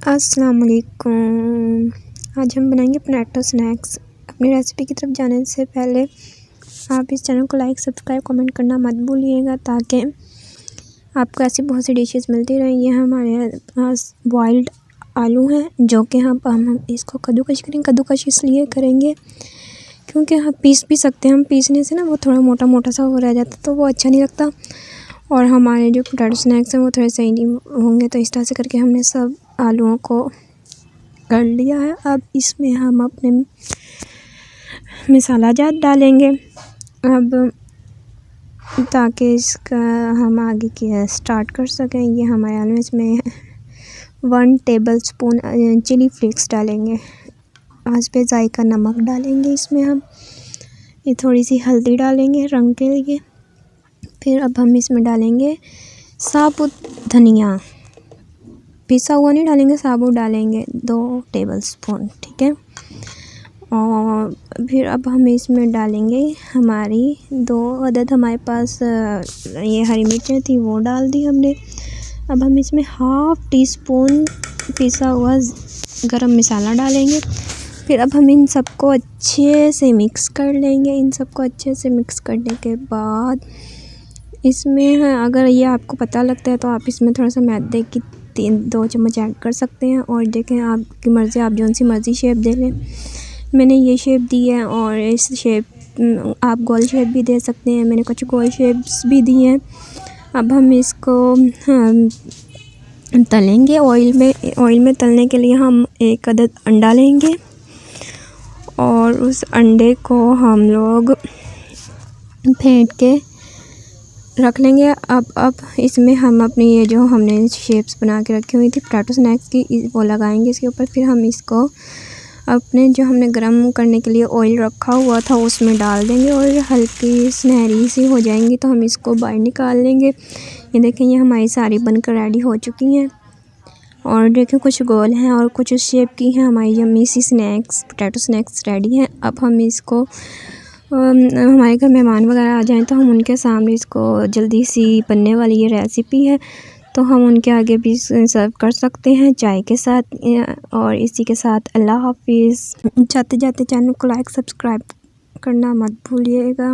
अस्सलाम वालेकुम। आज हम बनाएंगे पोटैटो स्नैक्स। अपनी रेसिपी की तरफ जाने से पहले आप इस चैनल को लाइक, सब्सक्राइब, कमेंट करना मत भूलिएगा ताकि आपको ऐसी बहुत सी डिशेस मिलती रहें। ये हमारे पास बॉइल्ड आलू हैं जो कि हम इसको कद्दूकश करेंगे। कद्दूकश इसलिए करेंगे क्योंकि हम पीस भी सकते हैं। हम पीसने से ना वो थोड़ा मोटा मोटा सा हो रह जाता तो वो अच्छा नहीं लगता, और हमारे जो पोटैटो स्नैक्स हैं वो थोड़े सही नहीं होंगे। तो इस तरह से करके हमने सब आलूओं को कर लिया है। अब इसमें हम अपने मसाला जात डालेंगे अब, ताकि इसका हम आगे की स्टार्ट कर सकें। ये हमारे आलू, इसमें 1 टेबलस्पून चिली फ्लेक्स डालेंगे। आज पे जायका नमक डालेंगे इसमें हम। ये थोड़ी सी हल्दी डालेंगे रंग के लिए। फिर अब हम इसमें डालेंगे साबुत धनिया, पिसा हुआ नहीं डालेंगे, साबुत डालेंगे 2 टेबलस्पून, ठीक है। और फिर अब हम इसमें डालेंगे हमारी 2 अदद हमारे पास ये हरी मिर्चें थी, वो डाल दी हमने। अब हम इसमें 1/2 टीस्पून पिसा हुआ गरम मसाला डालेंगे। फिर अब हम इन सबको अच्छे से मिक्स कर लेंगे। इन सबको अच्छे से मिक्स करने के बाद इसमें अगर ये आपको पता लगता है तो आप इसमें थोड़ा सा मैदे की 2 चम्मच ऐड कर सकते हैं। और देखें, आपकी मर्ज़ी, आप जौन सी मर्ज़ी शेप दे लें। मैंने ये शेप दी है, और इस शेप आप गोल शेप भी दे सकते हैं। मैंने कुछ गोल शेप्स भी दी हैं। अब हम इसको तलेंगे ऑयल में तलने के लिए हम 1 अदद अंडा लेंगे, और उस अंडे को हम लोग फेंट के रख लेंगे। अब इसमें हम अपनी ये जो हमने शेप्स बना के रखी हुई थी पोटैटो स्नैक्स की, वो लगाएंगे इसके ऊपर। फिर हम इसको अपने जो हमने गरम करने के लिए ऑयल रखा हुआ था उसमें डाल देंगे, और हल्की सुनहरी सी हो जाएंगी तो हम इसको बाहर निकाल लेंगे। ये देखें, ये हमारी सारी बनकर रेडी हो चुकी हैं। और देखें, कुछ गोल हैं और कुछ उस शेप की हैं। हमारी यम्मी सी स्नैक्स, पोटैटो स्नैक्स रेडी हैं। अब हम इसको हमारे घर मेहमान वगैरह आ जाएं तो हम उनके सामने, इसको जल्दी सी बनने वाली ये रेसिपी है तो हम उनके आगे भी सर्व कर सकते हैं चाय के साथ। और इसी के साथ अल्लाह हाफिज़। जाते जाते चैनल को लाइक, सब्सक्राइब करना मत भूलिएगा।